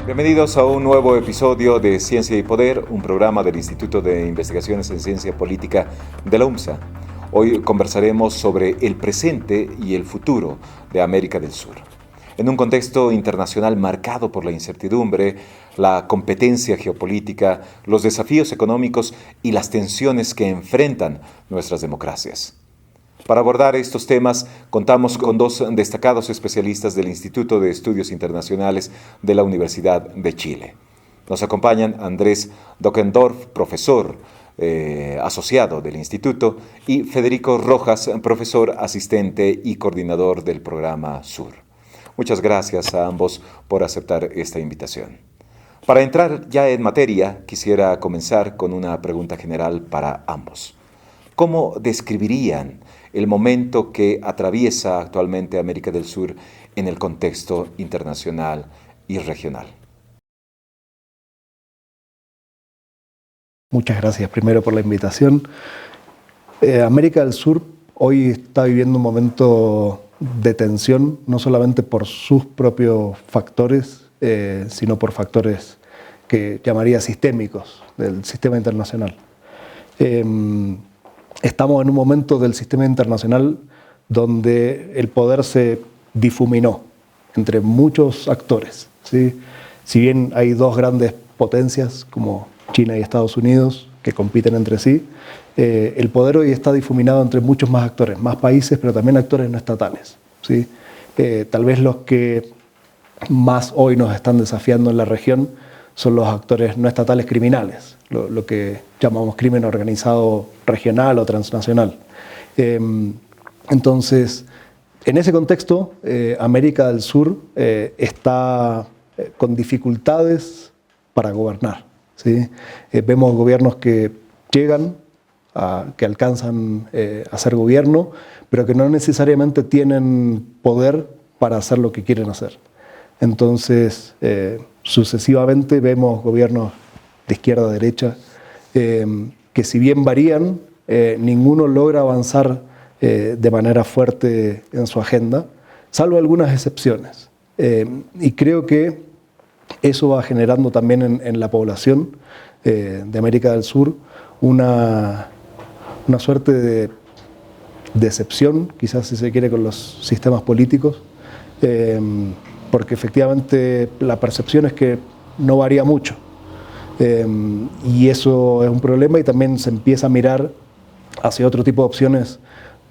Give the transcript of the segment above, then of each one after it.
Bienvenidos a un nuevo episodio de Ciencia y Poder, un programa del Instituto de Investigaciones en Ciencia Política de la UMSA. Hoy conversaremos sobre el presente y el futuro de América del Sur. En un contexto internacional marcado por la incertidumbre, la competencia geopolítica, los desafíos económicos y las tensiones que enfrentan nuestras democracias. Para abordar estos temas, contamos con dos destacados especialistas del Instituto de Estudios Internacionales de la Universidad de Chile. Nos acompañan Andrés Dockendorf, profesor asociado del Instituto, y Federico Rojas, profesor asistente y coordinador del programa Sur. Muchas gracias a ambos por aceptar esta invitación. Para entrar ya en materia, quisiera comenzar con una pregunta general para ambos. ¿Cómo describirían el momento que atraviesa actualmente América del Sur en el contexto internacional y regional? Muchas gracias primero por la invitación. América del Sur hoy está viviendo un momento de tensión, no solamente por sus propios factores, sino por factores que llamaría sistémicos del sistema internacional. Estamos en un momento del sistema internacional donde el poder se difuminó entre muchos actores, ¿sí? Si bien hay dos grandes potencias como China y Estados Unidos que compiten entre sí, el poder hoy está difuminado entre muchos más actores, más países, pero también actores no estatales, ¿sí? Tal vez los que más hoy nos están desafiando en la región son los actores no estatales criminales, lo que llamamos crimen organizado regional o transnacional. Entonces, en ese contexto, América del Sur está con dificultades para gobernar, ¿sí? Vemos gobiernos que llegan, que alcanzan a ser gobierno, pero que no necesariamente tienen poder para hacer lo que quieren hacer. Entonces, sucesivamente vemos gobiernos de izquierda a derecha que si bien varían, ninguno logra avanzar de manera fuerte en su agenda, salvo algunas excepciones. Y creo que eso va generando también en la población de América del Sur una suerte de decepción, quizás si se quiere, con los sistemas políticos, porque efectivamente la percepción es que no varía mucho. Y eso es un problema, y también se empieza a mirar hacia otro tipo de opciones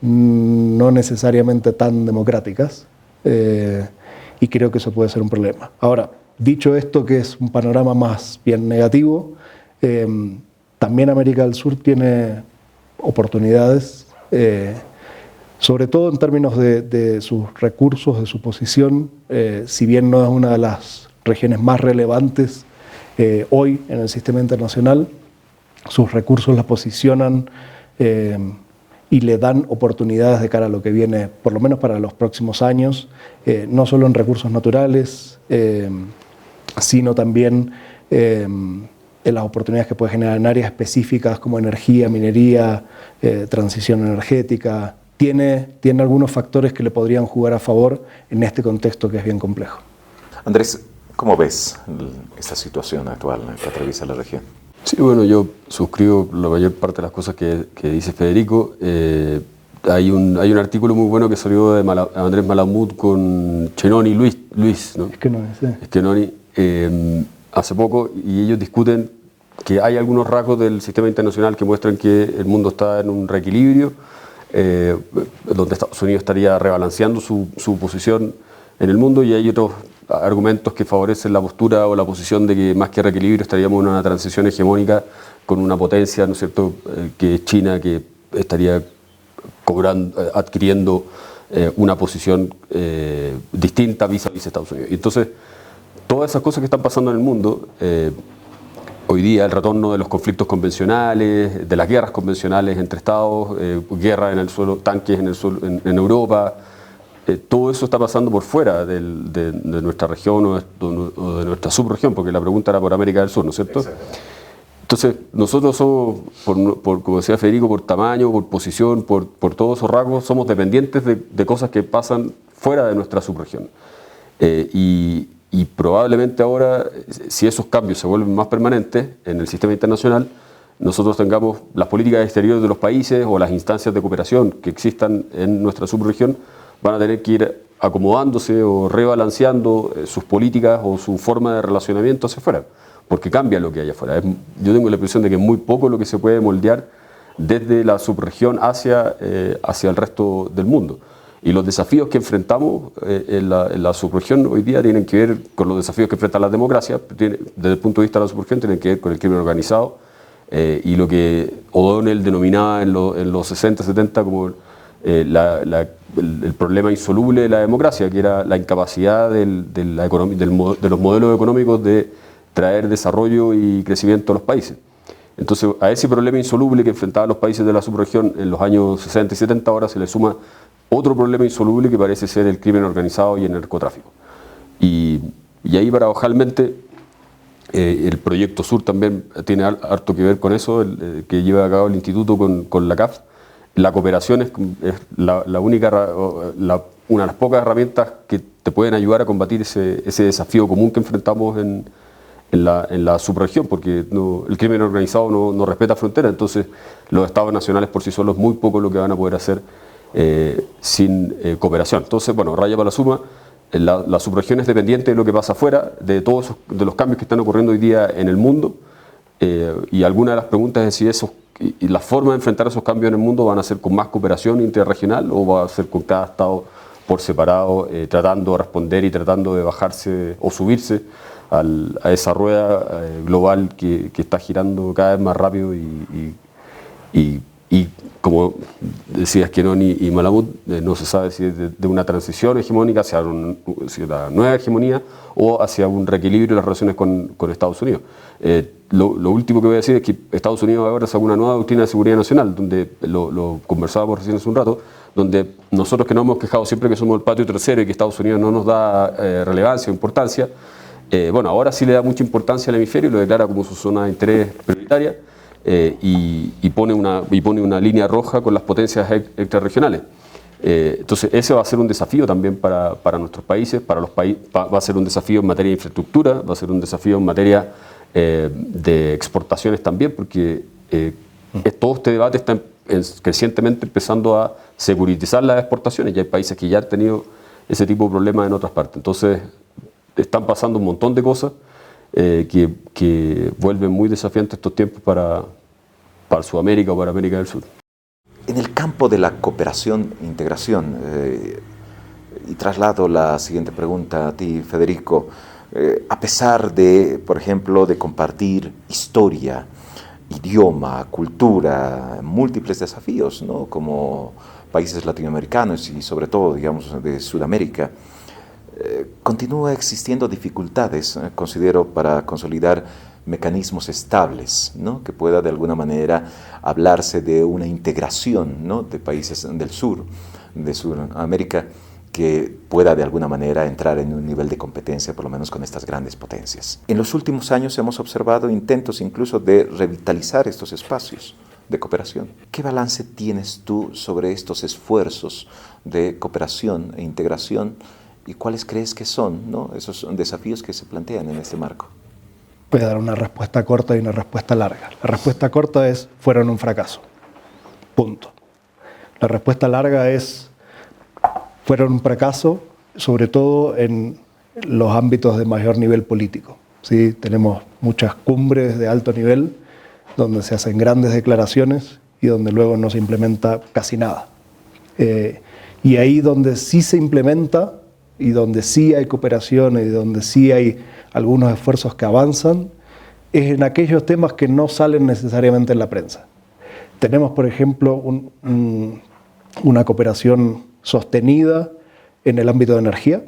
no necesariamente tan democráticas, y creo que eso puede ser un problema. Ahora, dicho esto, que es un panorama más bien negativo, también América del Sur tiene oportunidades, sobre todo en términos de sus recursos, de su posición. Si bien no es una de las regiones más relevantes hoy en el sistema internacional, sus recursos la posicionan y le dan oportunidades de cara a lo que viene, por lo menos para los próximos años, no solo en recursos naturales, sino también en las oportunidades que puede generar en áreas específicas como energía, minería, transición energética. Tiene algunos factores que le podrían jugar a favor en este contexto que es bien complejo. Andrés, ¿cómo ves esta situación actual que atraviesa la región? Sí, bueno, yo suscribo la mayor parte de las cosas que dice Federico. Hay un artículo muy bueno que salió de Andrés Malamud con Chenoni Luis, ¿no? Chenoni, hace poco, y ellos discuten que hay algunos rasgos del sistema internacional que muestran que el mundo está en un reequilibrio, donde Estados Unidos estaría rebalanceando su posición en el mundo, y hay otros argumentos que favorecen la postura o la posición de que más que reequilibrio estaríamos en una transición hegemónica con una potencia, ¿no es cierto?, que es China, que estaría adquiriendo una posición distinta vis-a-vis Estados Unidos. Y entonces, todas esas cosas que están pasando en el mundo, hoy día el retorno de los conflictos convencionales, de las guerras convencionales entre estados, guerra en el suelo, tanques en el suelo, en Europa, todo eso está pasando por fuera de nuestra región o de nuestra subregión, porque la pregunta era por América del Sur, ¿no es cierto? Entonces, nosotros somos, como decía Federico, por tamaño, por posición, por todos esos rasgos, somos dependientes de cosas que pasan fuera de nuestra subregión. Y y probablemente ahora, si esos cambios se vuelven más permanentes en el sistema internacional, nosotros tengamos las políticas exteriores de los países o las instancias de cooperación que existan en nuestra subregión van a tener que ir acomodándose o rebalanceando sus políticas o su forma de relacionamiento hacia afuera, porque cambia lo que hay afuera. Yo tengo la impresión de que es muy poco lo que se puede moldear desde la subregión hacia el resto del mundo. Y los desafíos que enfrentamos en la subregión hoy día tienen que ver con los desafíos que enfrentan las democracias, desde el punto de vista de la subregión tienen que ver con el crimen organizado y lo que O'Donnell denominaba en los 60, 70 como el problema insoluble de la democracia, que era la incapacidad de los modelos económicos de traer desarrollo y crecimiento a los países. Entonces, a ese problema insoluble que enfrentaban los países de la subregión en los años 60 y 70, ahora se le suma otro problema insoluble que parece ser el crimen organizado y el narcotráfico. Y ahí, paradojalmente, el Proyecto Sur también tiene harto que ver con eso, que lleva a cabo el Instituto con la CAF. La cooperación es una de las pocas herramientas que te pueden ayudar a combatir ese desafío común que enfrentamos en la subregión, porque el crimen organizado no respeta fronteras, entonces los estados nacionales por sí solos muy poco lo que van a poder hacer sin cooperación. Entonces, bueno, raya para la suma, la subregión es dependiente de lo que pasa afuera, de los cambios que están ocurriendo hoy día en el mundo, y alguna de las preguntas es si y la forma de enfrentar esos cambios en el mundo van a ser con más cooperación interregional o va a ser con cada estado por separado, tratando de responder y tratando de bajarse o subirse a esa rueda global que está girando cada vez más rápido y como decía Schenoni y Malamud, no se sabe si es de una transición hegemónica hacia una nueva hegemonía o hacia un reequilibrio de las relaciones con Estados Unidos. Lo último que voy a decir es que Estados Unidos ahora sacó una nueva doctrina de seguridad nacional, donde lo conversábamos recién hace un rato, donde nosotros que nos hemos quejado siempre que somos el patio trasero y que Estados Unidos no nos da relevancia o importancia, bueno, ahora sí le da mucha importancia al hemisferio y lo declara como su zona de interés prioritaria. Y pone una línea roja con las potencias extrarregionales. Entonces ese va a ser un desafío también para nuestros países, va a ser un desafío en materia de infraestructura, va a ser un desafío en materia de exportaciones también, porque todo este debate está crecientemente empezando a securitizar las exportaciones, ya hay países que ya han tenido ese tipo de problemas en otras partes. Entonces están pasando un montón de cosas que vuelven muy desafiantes estos tiempos para Sudamérica o para América del Sur. En el campo de la cooperación e integración, y traslado la siguiente pregunta a ti, Federico, a pesar de, por ejemplo, de compartir historia, idioma, cultura, múltiples desafíos, ¿no?, como países latinoamericanos y sobre todo, digamos, de Sudamérica, continúa existiendo dificultades, considero, para consolidar mecanismos estables, ¿no?, que pueda de alguna manera hablarse de una integración, ¿no?, de países del sur, de Sudamérica, que pueda de alguna manera entrar en un nivel de competencia, por lo menos con estas grandes potencias. En los últimos años hemos observado intentos incluso de revitalizar estos espacios de cooperación. ¿Qué balance tienes tú sobre estos esfuerzos de cooperación e integración y cuáles crees que son, ¿no?, esos desafíos que se plantean en este marco? Voy a dar una respuesta corta y una respuesta larga. La respuesta corta es: fueron un fracaso. Punto. La respuesta larga es: fueron un fracaso, sobre todo en los ámbitos de mayor nivel político. ¿Sí? Tenemos muchas cumbres de alto nivel donde se hacen grandes declaraciones y donde luego no se implementa casi nada. Y ahí donde sí se implementa y donde sí hay cooperación y donde sí hay algunos esfuerzos que avanzan, es en aquellos temas que no salen necesariamente en la prensa. Tenemos, por ejemplo, una cooperación sostenida en el ámbito de energía,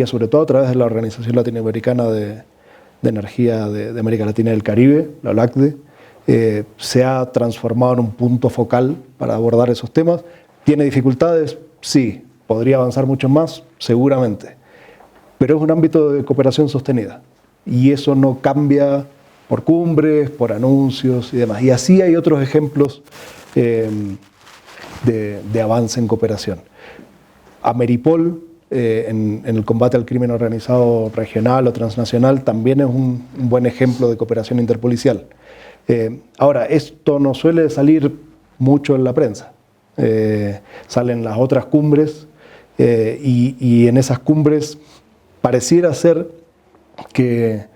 sobre todo a través de la Organización Latinoamericana de Energía de América Latina y del Caribe, la OLACDE. Se ha transformado en un punto focal para abordar esos temas. ¿Tiene dificultades? Sí. ¿Podría avanzar mucho más? Seguramente. Pero es un ámbito de cooperación sostenida. Y eso no cambia por cumbres, por anuncios y demás. Y así hay otros ejemplos de avance en cooperación. Ameripol, en el combate al crimen organizado regional o transnacional también es un buen ejemplo de cooperación interpolicial. Ahora, esto no suele salir mucho en la prensa. Salen las otras cumbres y en esas cumbres pareciera ser que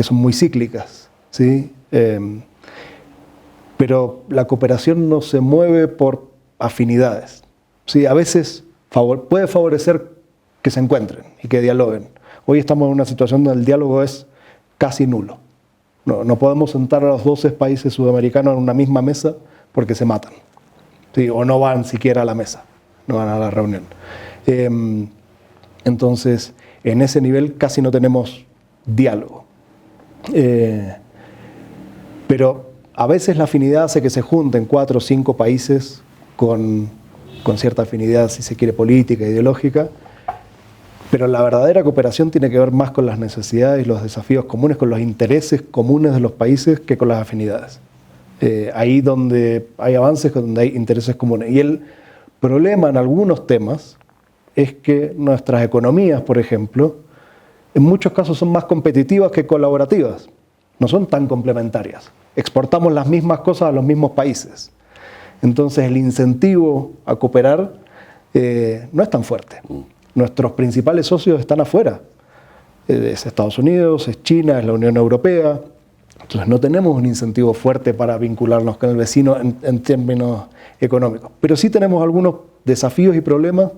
son muy cíclicas, ¿sí? Pero la cooperación no se mueve por afinidades, ¿sí? A veces puede favorecer que se encuentren y que dialoguen. Hoy estamos en una situación donde el diálogo es casi nulo. No podemos sentar a los 12 países sudamericanos en una misma mesa porque se matan, ¿sí? O no van siquiera a la mesa, no van a la reunión. Entonces, en ese nivel casi no tenemos diálogo. Pero a veces la afinidad hace que se junten 4 o 5 países con cierta afinidad, si se quiere, política, ideológica, pero la verdadera cooperación tiene que ver más con las necesidades y los desafíos comunes, con los intereses comunes de los países que con las afinidades. Ahí donde hay avances, donde hay intereses comunes. Y el problema en algunos temas es que nuestras economías, por ejemplo, en muchos casos son más competitivas que colaborativas, no son tan complementarias. Exportamos las mismas cosas a los mismos países. Entonces el incentivo a cooperar no es tan fuerte. Nuestros principales socios están afuera. Es Estados Unidos, es China, es la Unión Europea. Entonces no tenemos un incentivo fuerte para vincularnos con el vecino en términos económicos. Pero sí tenemos algunos desafíos y problemas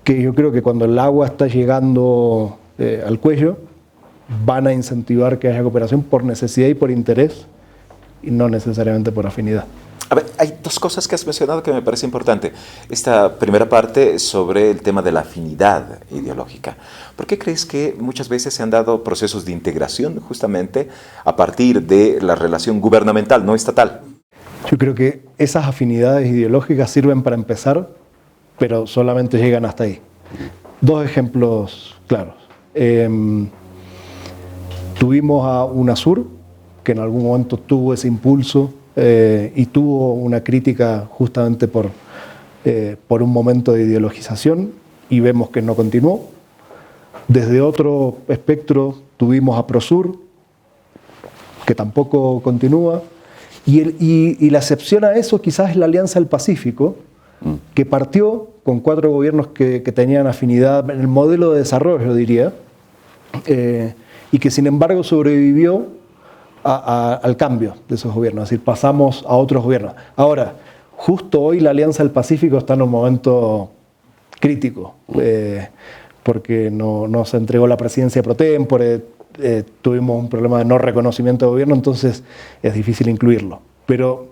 que yo creo que cuando el agua está llegando al cuello, van a incentivar que haya cooperación por necesidad y por interés, y no necesariamente por afinidad. A ver, hay 2 cosas que has mencionado que me parece importante. Esta primera parte sobre el tema de la afinidad ideológica. ¿Por qué crees que muchas veces se han dado procesos de integración justamente a partir de la relación gubernamental, no estatal? Yo creo que esas afinidades ideológicas sirven para empezar, pero solamente llegan hasta ahí. 2 ejemplos claros. Tuvimos a UNASUR, que en algún momento tuvo ese impulso y tuvo una crítica justamente por un momento de ideologización, y vemos que no continuó. Desde otro espectro tuvimos a PROSUR, que tampoco continúa, y la excepción a eso quizás es la Alianza del Pacífico, que partió con 4 gobiernos que tenían afinidad en el modelo de desarrollo, diría, y que sin embargo sobrevivió al cambio de esos gobiernos, es decir, pasamos a otros gobiernos. Ahora, justo hoy la Alianza del Pacífico está en un momento crítico, porque no se entregó la presidencia pro tempore, tuvimos un problema de no reconocimiento de gobierno, entonces es difícil incluirlo. Pero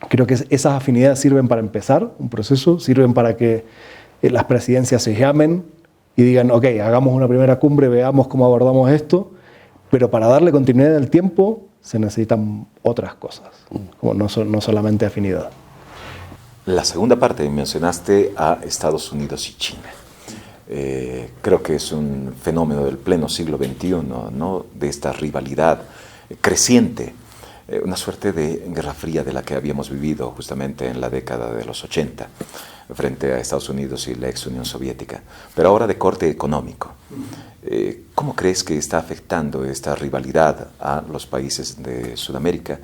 creo que esas afinidades sirven para empezar un proceso, sirven para que las presidencias se llamen y digan, ok, hagamos una primera cumbre, veamos cómo abordamos esto, pero para darle continuidad al tiempo se necesitan otras cosas, como no solamente afinidad. La segunda parte, mencionaste a Estados Unidos y China. Creo que es un fenómeno del pleno siglo XXI, ¿no? De esta rivalidad creciente, una suerte de guerra fría de la que habíamos vivido justamente en la década de los 80 frente a Estados Unidos y la ex Unión Soviética, pero ahora de corte económico. ¿Cómo crees que está afectando esta rivalidad a los países de Sudamérica?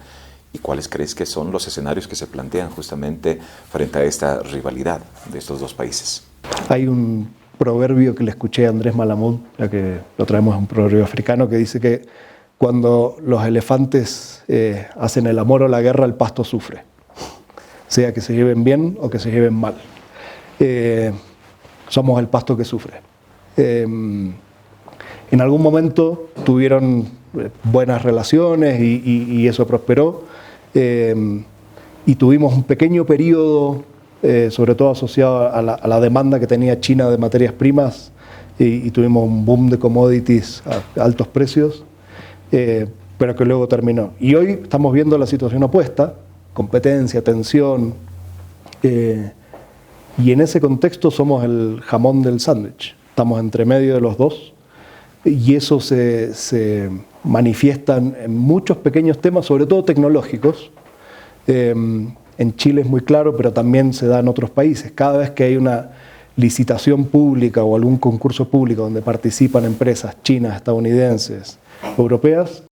¿Y cuáles crees que son los escenarios que se plantean justamente frente a esta rivalidad de estos 2 países? Hay un proverbio que le escuché a Andrés Malamud, ya que lo traemos, un proverbio africano, que dice que cuando los elefantes hacen el amor o la guerra, el pasto sufre, sea que se lleven bien o que se lleven mal. Somos el pasto que sufre. En algún momento tuvieron buenas relaciones y eso prosperó, y tuvimos un pequeño periodo, sobre todo asociado a la demanda que tenía China de materias primas, y tuvimos un boom de commodities a altos precios, pero que luego terminó. Y hoy estamos viendo la situación opuesta, competencia, tensión, y en ese contexto somos el jamón del sándwich. Estamos entre medio de los 2, y eso se manifiesta en muchos pequeños temas, sobre todo tecnológicos. En Chile es muy claro, pero también se da en otros países. Cada vez que hay una licitación pública o algún concurso público donde participan empresas chinas, estadounidenses, europeas,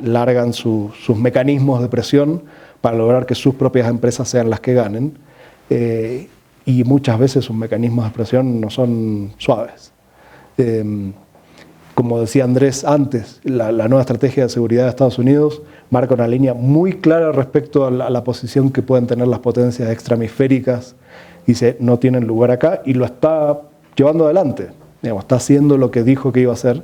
largan sus mecanismos de presión para lograr que sus propias empresas sean las que ganen, y muchas veces sus mecanismos de presión no son suaves. Como decía Andrés antes, la nueva estrategia de seguridad de Estados Unidos marca una línea muy clara respecto a la posición que pueden tener las potencias extrahemisféricas. Dice, no tienen lugar acá, y lo está llevando adelante. Digamos, está haciendo lo que dijo que iba a hacer.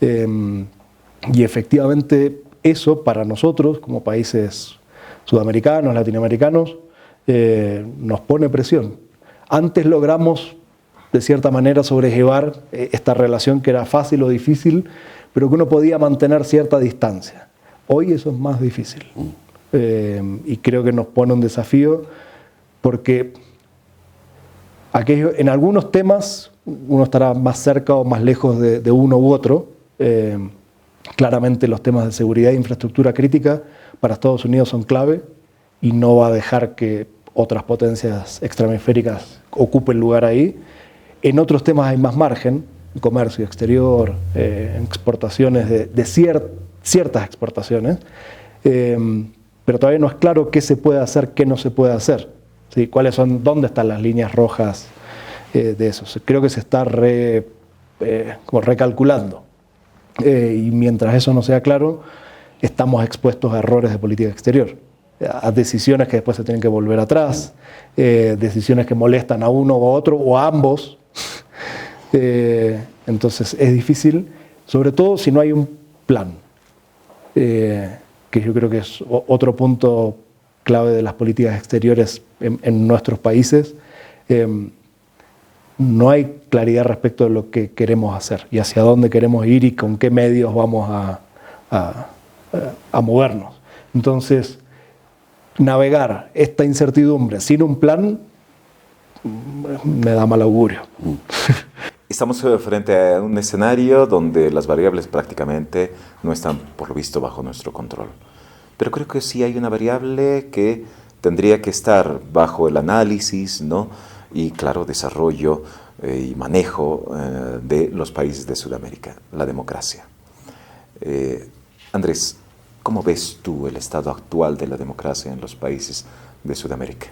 Y efectivamente eso para nosotros, como países sudamericanos, latinoamericanos, nos pone presión. Antes logramos, de cierta manera, sobrellevar esta relación que era fácil o difícil, pero que uno podía mantener cierta distancia. Hoy eso es más difícil. Y creo que nos pone un desafío, porque en algunos temas uno estará más cerca o más lejos de uno u otro. Claramente los temas de seguridad e infraestructura crítica para Estados Unidos son clave, y no va a dejar que otras potencias extrahemisféricas ocupen lugar ahí. En otros temas hay más margen, comercio exterior, exportaciones de ciertas exportaciones, pero todavía no es claro qué se puede hacer, qué no se puede hacer. ¿Sí? ¿Dónde están las líneas rojas de eso? Creo que se está como recalculando. Y mientras eso no sea claro, estamos expuestos a errores de política exterior, a decisiones que después se tienen que volver atrás, decisiones que molestan a uno o a otro o a ambos. Entonces es difícil, sobre todo si no hay un plan, que yo creo que es otro punto clave de las políticas exteriores en nuestros países. No hay claridad respecto de lo que queremos hacer y hacia dónde queremos ir y con qué medios vamos a movernos. Entonces, navegar esta incertidumbre sin un plan me da mal augurio. Estamos frente a un escenario donde las variables prácticamente no están, por lo visto, bajo nuestro control. Pero creo que sí hay una variable que tendría que estar bajo el análisis, ¿no? Y, claro, desarrollo y manejo de los países de Sudamérica, la democracia. Andrés, ¿cómo ves tú el estado actual de la democracia en los países de Sudamérica?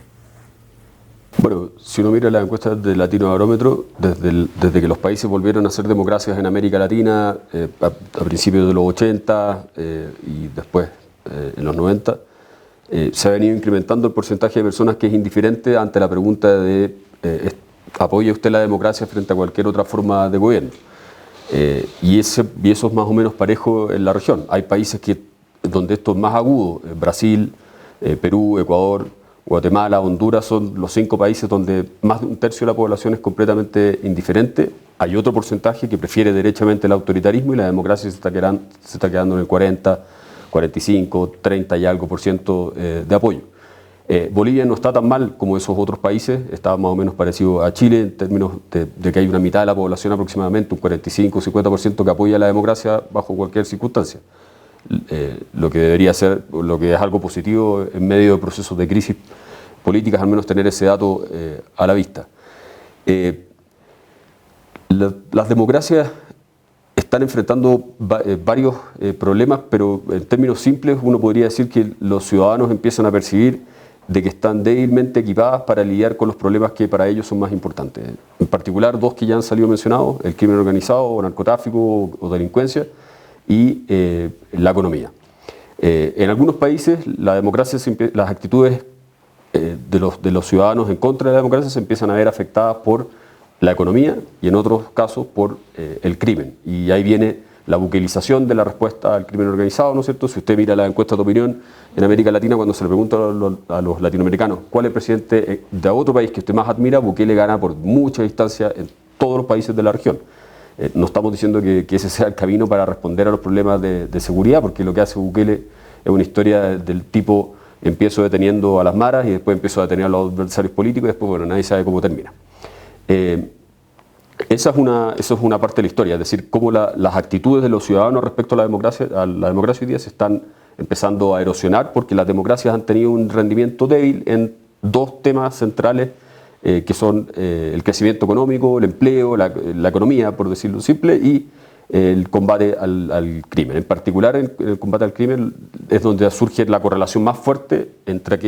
Bueno, si uno mira las encuestas del Latinobarómetro, desde que los países volvieron a ser democracias en América Latina a principios de los 80 y después en los 90, se ha venido incrementando el porcentaje de personas que es indiferente ante la pregunta de ¿apoya usted la democracia frente a cualquier otra forma de gobierno? Y eso es más o menos parejo en la región. Hay países donde esto es más agudo. Brasil, Perú, Ecuador, Guatemala, Honduras son los 5 países donde más de un tercio de la población es completamente indiferente. Hay otro porcentaje que prefiere derechamente el autoritarismo, y la democracia se está quedando en el 40, 45, 30 y algo % de apoyo. Bolivia no está tan mal como esos otros países, está más o menos parecido a Chile en términos de que hay una mitad de la población aproximadamente, un 45 o 50% que apoya la democracia bajo cualquier circunstancia. Lo que debería ser, lo que es algo positivo en medio de procesos de crisis políticas, al menos tener ese dato a la vista. Las democracias están enfrentando varios problemas, pero en términos simples uno podría decir que los ciudadanos empiezan a percibir de que están débilmente equipadas para lidiar con los problemas que para ellos son más importantes. En particular, 2 que ya han salido mencionados: el crimen organizado o narcotráfico o delincuencia, y la economía. En algunos países la democracia, las actitudes de los ciudadanos en contra de la democracia se empiezan a ver afectadas por la economía y en otros casos por el crimen. Y ahí viene la buquelización de la respuesta al crimen organizado, ¿no es cierto? Si usted mira la encuesta de opinión en América Latina, cuando se le pregunta a los latinoamericanos cuál es el presidente de otro país que usted más admira, Bukele gana por mucha distancia en todos los países de la región. No estamos diciendo que ese sea el camino para responder a los problemas de seguridad, porque lo que hace Bukele es una historia del tipo: empiezo deteniendo a las maras y después empiezo a detener a los adversarios políticos y después, bueno, nadie sabe cómo termina. Esa es una parte de la historia, es decir, cómo las actitudes de los ciudadanos respecto a la democracia hoy día se están empezando a erosionar, porque las democracias han tenido un rendimiento débil en 2 temas centrales que son el crecimiento económico, el empleo, la economía, por decirlo simple, y el combate al crimen. En particular, el combate al crimen es donde surge la correlación más fuerte entre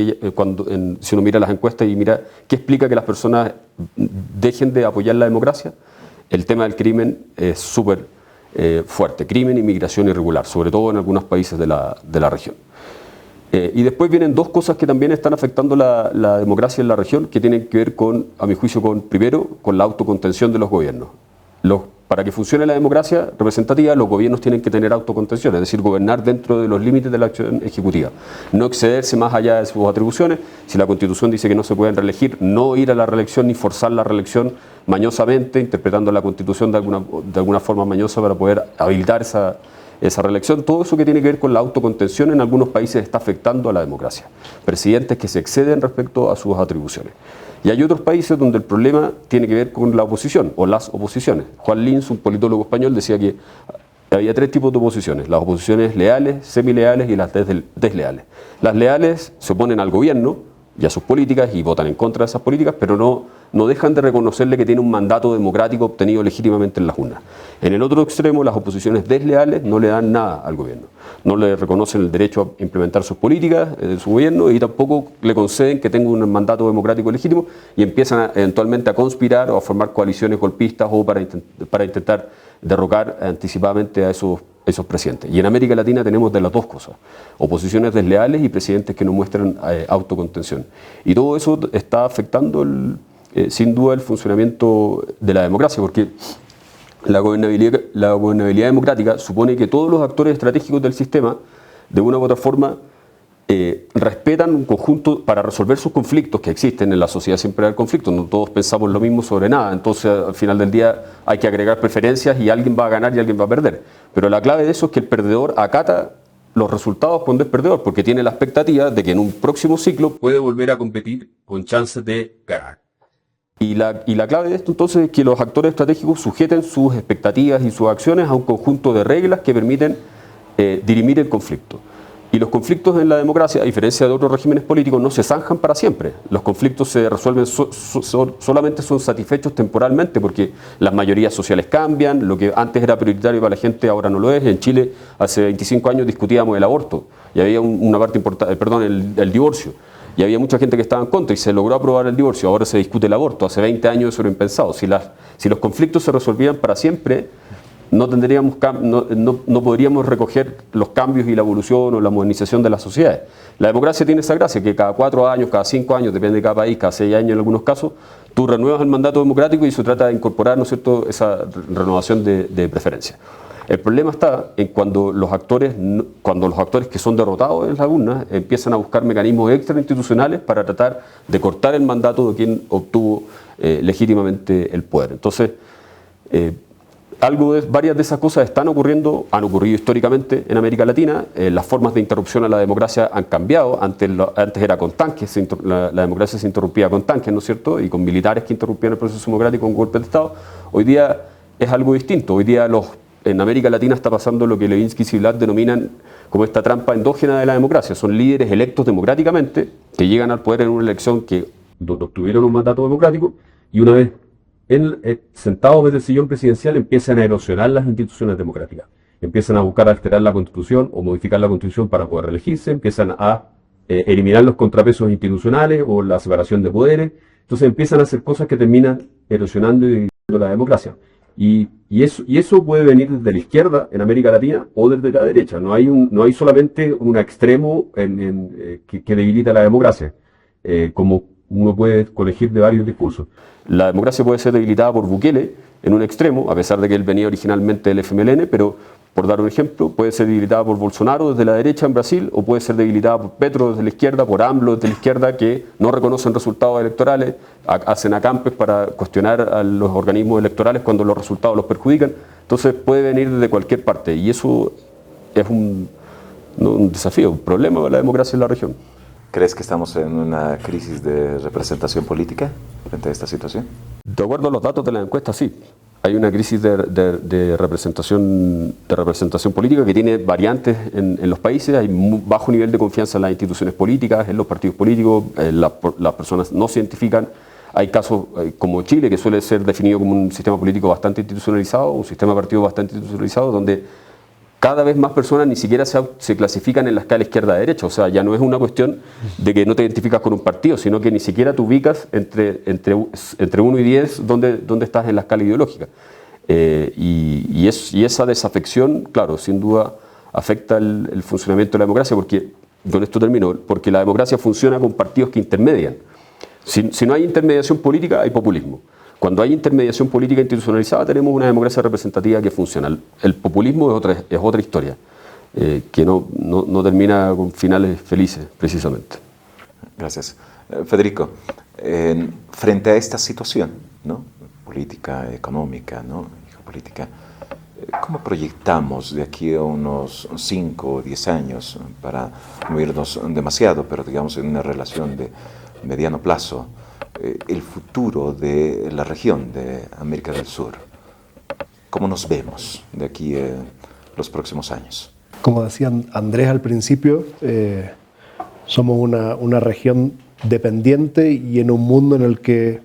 si uno mira las encuestas y mira qué explica que las personas dejen de apoyar la democracia. El tema del crimen es súper fuerte, crimen y migración irregular, sobre todo en algunos países de la región. Y después vienen dos cosas que también están afectando la democracia en la región, que tienen que ver a mi juicio, primero, con la autocontención de los gobiernos. Para que funcione la democracia representativa, los gobiernos tienen que tener autocontención, es decir, gobernar dentro de los límites de la acción ejecutiva, no excederse más allá de sus atribuciones. Si la Constitución dice que no se pueden reelegir, no ir a la reelección ni forzar la reelección mañosamente, interpretando la Constitución de alguna forma mañosa para poder habilitar esa reelección. Todo eso que tiene que ver con la autocontención en algunos países está afectando a la democracia. Presidentes que se exceden respecto a sus atribuciones. Y hay otros países donde el problema tiene que ver con la oposición o las oposiciones. Juan Lins, un politólogo español, decía que había tres tipos de oposiciones: las oposiciones leales, semileales y las desleales. Las leales se oponen al gobierno y a sus políticas y votan en contra de esas políticas, pero no dejan de reconocerle que tiene un mandato democrático obtenido legítimamente en las urnas. En el otro extremo, las oposiciones desleales no le dan nada al gobierno. No le reconocen el derecho a implementar sus políticas de su gobierno y tampoco le conceden que tenga un mandato democrático legítimo, y empiezan eventualmente a conspirar o a formar coaliciones golpistas o para intentar derrocar anticipadamente a esos presidentes. Y en América Latina tenemos de las dos cosas: oposiciones desleales y presidentes que no muestran autocontención. Y todo eso está afectando sin duda el funcionamiento de la democracia, porque la gobernabilidad democrática supone que todos los actores estratégicos del sistema, de una u otra forma, respetan un conjunto para resolver sus conflictos que existen. En la sociedad siempre hay conflictos, no todos pensamos lo mismo sobre nada, entonces al final del día hay que agregar preferencias y alguien va a ganar y alguien va a perder. Pero la clave de eso es que el perdedor acata los resultados cuando es perdedor, porque tiene la expectativa de que en un próximo ciclo puede volver a competir con chances de ganar. Y la clave de esto entonces es que los actores estratégicos sujeten sus expectativas y sus acciones a un conjunto de reglas que permiten dirimir el conflicto. Y los conflictos en la democracia, a diferencia de otros regímenes políticos, no se zanjan para siempre. Los conflictos se resuelven, solamente son satisfechos temporalmente, porque las mayorías sociales cambian, lo que antes era prioritario para la gente ahora no lo es. En Chile hace 25 años discutíamos el aborto y había una parte importante, el divorcio. Y había mucha gente que estaba en contra y se logró aprobar el divorcio. Ahora se discute el aborto. Hace 20 años eso era impensado. Si los conflictos se resolvían para siempre, no podríamos recoger los cambios y la evolución o la modernización de las sociedades. La democracia tiene esa gracia, que cada 4 años, cada 5 años, depende de cada país, cada 6 años en algunos casos, tú renuevas el mandato democrático y se trata de incorporar, ¿no es cierto?, esa renovación de preferencia. El problema está en cuando los actores que son derrotados en las urnas empiezan a buscar mecanismos extrainstitucionales para tratar de cortar el mandato de quien obtuvo legítimamente el poder. Entonces, varias de esas cosas han ocurrido históricamente en América Latina. Las formas de interrupción a la democracia han cambiado. Antes era con tanques, la democracia se interrumpía con tanques, ¿no es cierto?, y con militares que interrumpían el proceso democrático con golpes de Estado. Hoy día es algo distinto. Hoy día en América Latina está pasando lo que Levinsky y Ziblatt denominan como esta trampa endógena de la democracia. Son líderes electos democráticamente que llegan al poder en una elección donde obtuvieron un mandato democrático, y una vez sentados desde el sillón presidencial empiezan a erosionar las instituciones democráticas. Empiezan a buscar alterar la Constitución o modificar la Constitución para poder reelegirse, empiezan a eliminar los contrapesos institucionales o la separación de poderes. Entonces empiezan a hacer cosas que terminan erosionando y dividiendo la democracia. Y eso puede venir desde la izquierda en América Latina o desde la derecha. No hay solamente un extremo que debilita la democracia, como uno puede colegir de varios discursos. La democracia puede ser debilitada por Bukele en un extremo, a pesar de que él venía originalmente del FMLN, pero por dar un ejemplo, puede ser debilitada por Bolsonaro desde la derecha en Brasil, o puede ser debilitada por Petro desde la izquierda, por AMLO desde la izquierda, que no reconocen resultados electorales, hacen acampes para cuestionar a los organismos electorales cuando los resultados los perjudican. Entonces puede venir desde cualquier parte, y eso es un desafío, un problema de la democracia en la región. ¿Crees que estamos en una crisis de representación política frente a esta situación? De acuerdo a los datos de la encuesta, sí. Hay una crisis de representación política que tiene variantes en los países. Hay bajo nivel de confianza en las instituciones políticas, en los partidos políticos. Las personas no se identifican. Hay casos como Chile, que suele ser definido como un sistema político bastante institucionalizado, un sistema de partido bastante institucionalizado, donde cada vez más personas ni siquiera se clasifican en la escala izquierda-derecha. O sea, ya no es una cuestión de que no te identificas con un partido, sino que ni siquiera te ubicas entre 1 y 10 donde estás en la escala ideológica. Y esa desafección, claro, sin duda afecta el funcionamiento de la democracia, porque, con esto termino, porque la democracia funciona con partidos que intermedian. Si no hay intermediación política, hay populismo. Cuando hay intermediación política institucionalizada, tenemos una democracia representativa que funciona. El populismo es otra historia, que no termina con finales felices, precisamente. Gracias. Federico, frente a esta situación, ¿no?, política, económica, ¿no?, geopolítica, ¿cómo proyectamos de aquí a unos 5 o 10 años, para no irnos demasiado, pero digamos en una relación de mediano plazo, el futuro de la región de América del Sur? ¿Cómo nos vemos de aquí a los próximos años? Como decía Andrés al principio, somos una región dependiente y en un mundo en el que,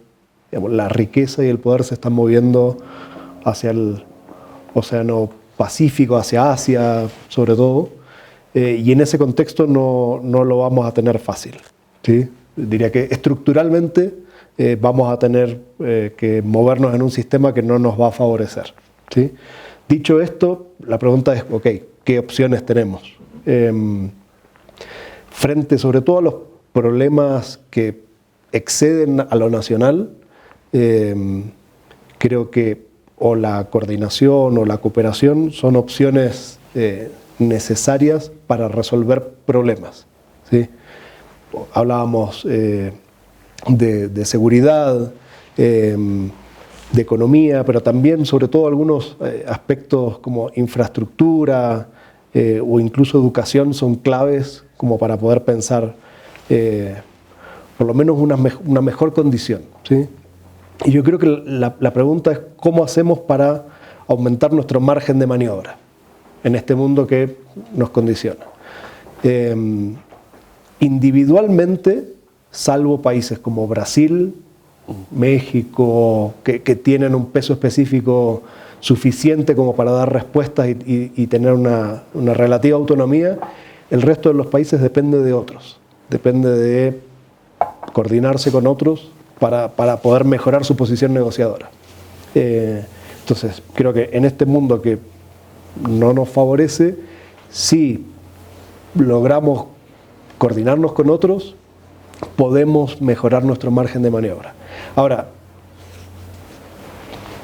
digamos, la riqueza y el poder se están moviendo hacia el Océano Pacífico, hacia Asia sobre todo, y en ese contexto no lo vamos a tener fácil, ¿sí? Diría que estructuralmente vamos a tener que movernos en un sistema que no nos va a favorecer, ¿sí? Dicho esto, la pregunta es, ok, ¿qué opciones tenemos? Frente sobre todo a los problemas que exceden a lo nacional, creo que o la coordinación o la cooperación son opciones necesarias para resolver problemas, ¿sí? Hablábamos de seguridad, de economía, pero también sobre todo algunos aspectos como infraestructura o incluso educación son claves como para poder pensar por lo menos una mejor condición, ¿sí? Y yo creo que la pregunta es cómo hacemos para aumentar nuestro margen de maniobra en este mundo que nos condiciona. Individualmente, salvo países como Brasil, México, que tienen un peso específico suficiente como para dar respuestas y tener una relativa autonomía, el resto de los países depende de otros, depende de coordinarse con otros para poder mejorar su posición negociadora. Entonces, creo que en este mundo que no nos favorece, si logramos coordinarnos con otros, podemos mejorar nuestro margen de maniobra. Ahora,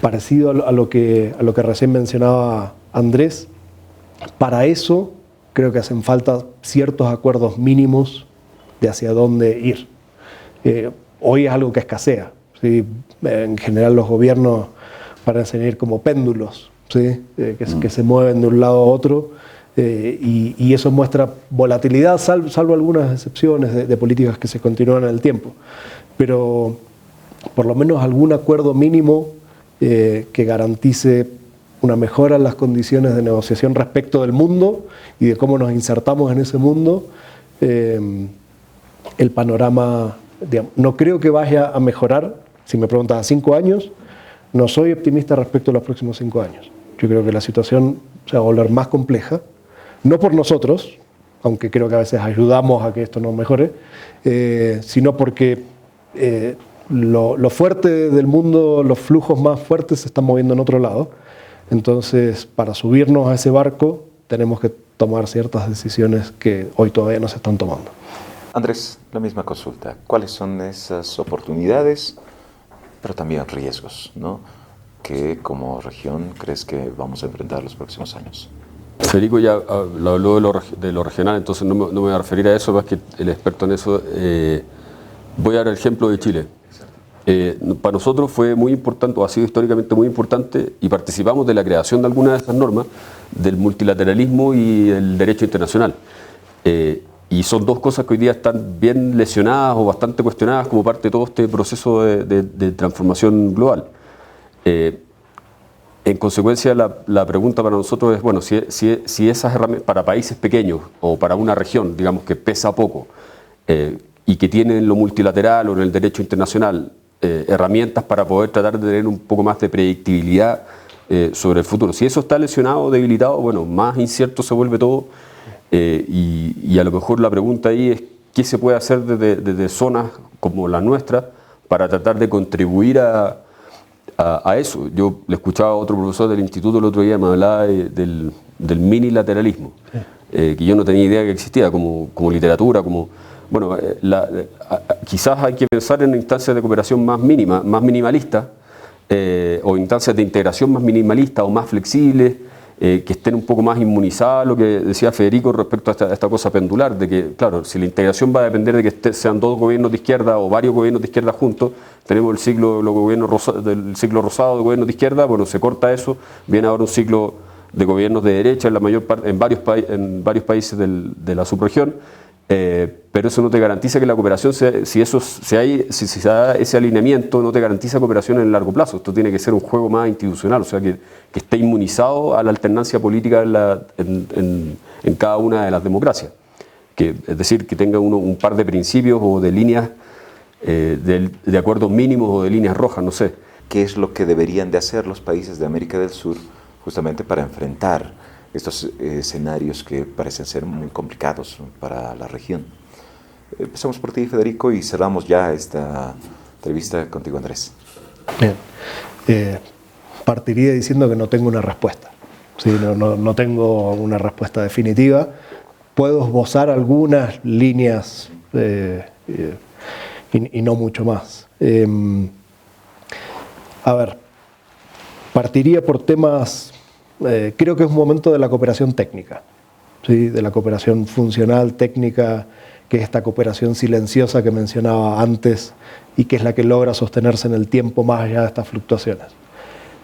parecido a lo que recién mencionaba Andrés, para eso creo que hacen falta ciertos acuerdos mínimos de hacia dónde ir. Hoy es algo que escasea, ¿sí? En general los gobiernos parecen ir como péndulos, ¿sí? Que se mueven de un lado a otro, y eso muestra volatilidad, salvo algunas excepciones de políticas que se continúan en el tiempo. Pero por lo menos algún acuerdo mínimo que garantice una mejora en las condiciones de negociación respecto del mundo y de cómo nos insertamos en ese mundo, el panorama, digamos, no creo que vaya a mejorar. Si me preguntas a 5 años, no soy optimista respecto a los próximos 5 años. Yo creo que la situación se va a volver más compleja, no por nosotros, aunque creo que a veces ayudamos a que esto no mejore, sino porque lo fuerte del mundo, los flujos más fuertes se están moviendo en otro lado. Entonces, para subirnos a ese barco, tenemos que tomar ciertas decisiones que hoy todavía no se están tomando. Andrés, la misma consulta. ¿Cuáles son esas oportunidades, pero también riesgos, ¿no?, que como región crees que vamos a enfrentar los próximos años? Federico ya habló de lo regional, entonces no me voy a referir a eso, más que el experto en eso. Voy a dar el ejemplo de Chile. Para nosotros fue muy importante, o ha sido históricamente muy importante, y participamos de la creación de algunas de esas normas, del multilateralismo y el derecho internacional. Y son dos cosas que hoy día están bien lesionadas o bastante cuestionadas como parte de todo este proceso de transformación global. En consecuencia, la pregunta para nosotros es, bueno, si esas herramientas para países pequeños o para una región, digamos, que pesa poco y que tienen lo multilateral o en el derecho internacional herramientas para poder tratar de tener un poco más de predictibilidad sobre el futuro. Si eso está lesionado o debilitado, bueno, más incierto se vuelve todo y a lo mejor la pregunta ahí es qué se puede hacer desde zonas como la nuestra para tratar de contribuir a eso. Yo le escuchaba a otro profesor del instituto el otro día, me hablaba del minilateralismo, que yo no tenía idea que existía como literatura, como... Bueno, quizás hay que pensar en instancias de cooperación más minimalistas, o instancias de integración más minimalistas o más flexibles, que estén un poco más inmunizadas, lo que decía Federico respecto a esta cosa pendular, de que, claro, si la integración va a depender de que sean dos gobiernos de izquierda o varios gobiernos de izquierda juntos, tenemos el ciclo del ciclo rosado de gobiernos de izquierda, bueno, se corta eso, viene ahora un ciclo de gobiernos de derecha en la mayor parte, en varios países de la subregión. Pero eso no te garantiza que la cooperación, si se da ese alineamiento, no te garantiza cooperación en el largo plazo. Esto tiene que ser un juego más institucional, o sea, que esté inmunizado a la alternancia política en cada una de las democracias. Es decir, que tenga un par de principios o de líneas, de acuerdos mínimos o de líneas rojas, no sé. ¿Qué es lo que deberían de hacer los países de América del Sur justamente para enfrentar estos escenarios que parecen ser muy complicados para la región? Empezamos por ti, Federico, y cerramos ya esta entrevista contigo, Andrés. Bien. Partiría diciendo que no tengo una respuesta. ¿Sí? No tengo una respuesta definitiva. Puedo esbozar algunas líneas y no mucho más. A ver, partiría por temas... creo que es un momento de la cooperación técnica, ¿sí? De la cooperación funcional, técnica, que es esta cooperación silenciosa que mencionaba antes y que es la que logra sostenerse en el tiempo más allá de estas fluctuaciones.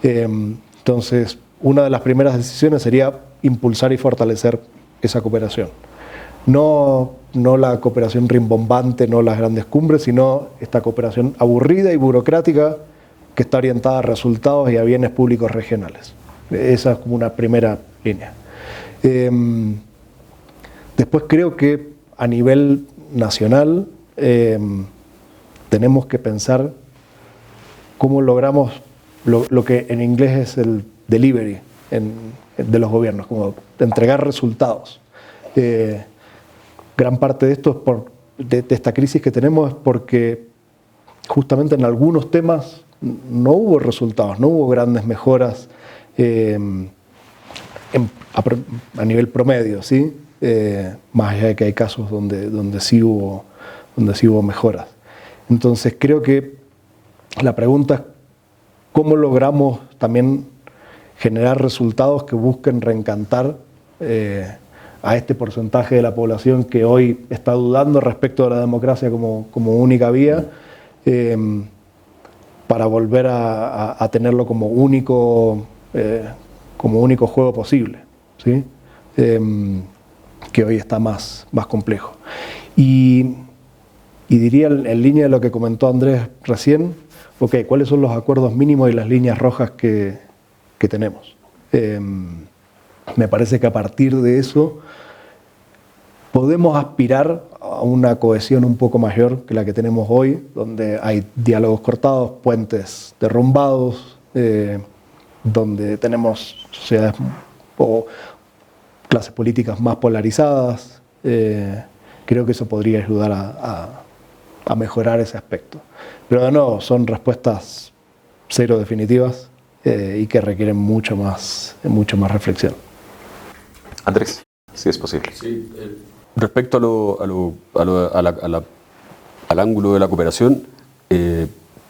Entonces, una de las primeras decisiones sería impulsar y fortalecer esa cooperación. No la cooperación rimbombante, no las grandes cumbres, sino esta cooperación aburrida y burocrática que está orientada a resultados y a bienes públicos regionales. Esa es como una primera línea. Después creo que a nivel nacional tenemos que pensar cómo logramos lo que en inglés es el delivery de los gobiernos, como entregar resultados. Gran parte de esto es de esta crisis que tenemos es porque justamente en algunos temas no hubo resultados, no hubo grandes mejoras a nivel promedio, ¿sí? Más allá de que hay casos donde sí hubo mejoras. Entonces creo que la pregunta es cómo logramos también generar resultados que busquen reencantar a este porcentaje de la población que hoy está dudando respecto a la democracia como única vía, para volver a tenerlo como único juego posible, ¿sí? Que hoy está más complejo. Y diría en línea de lo que comentó Andrés recién, ¿cuáles son los acuerdos mínimos y las líneas rojas que tenemos? Me parece que a partir de eso podemos aspirar a una cohesión un poco mayor que la que tenemos hoy, donde hay diálogos cortados, puentes derrumbados, donde tenemos sociedades o clases políticas más polarizadas. Creo que eso podría ayudar a mejorar ese aspecto. Pero de nuevo, son respuestas cero definitivas y que requieren mucho más reflexión. Andrés, si es posible. Sí, respecto al ángulo de la cooperación,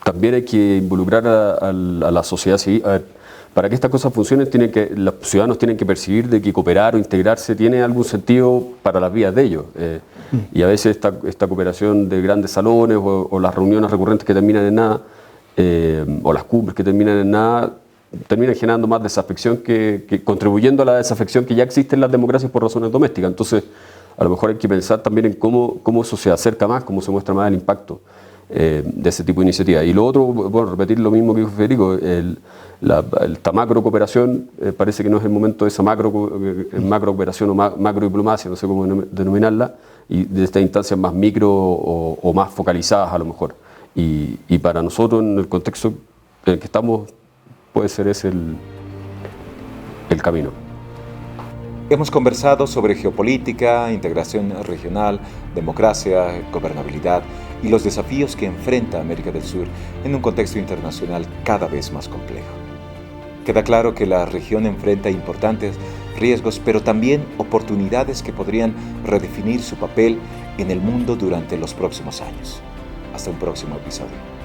también hay que involucrar a la sociedad civil. A ver, para que estas cosas funcionen, los ciudadanos tienen que percibir de que cooperar o integrarse tiene algún sentido para las vidas de ellos. Y a veces esta cooperación de grandes salones o las reuniones recurrentes que terminan en nada, o las cumbres que terminan en nada, terminan generando más desafección que contribuyendo a la desafección que ya existe en las democracias por razones domésticas. Entonces, a lo mejor hay que pensar también en cómo eso se acerca más, cómo se muestra más el impacto de ese tipo de iniciativas. Y lo otro, bueno, repetir lo mismo que dijo Federico, esta macro cooperación, parece que no es el momento de esa macro cooperación o macro diplomacia, no sé cómo denominarla, y de estas instancias más micro o más focalizadas a lo mejor. Y para nosotros, en el contexto en el que estamos, puede ser ese el camino. Hemos conversado sobre geopolítica, integración regional, democracia, gobernabilidad y los desafíos que enfrenta América del Sur en un contexto internacional cada vez más complejo. Queda claro que la región enfrenta importantes riesgos, pero también oportunidades que podrían redefinir su papel en el mundo durante los próximos años. Hasta un próximo episodio.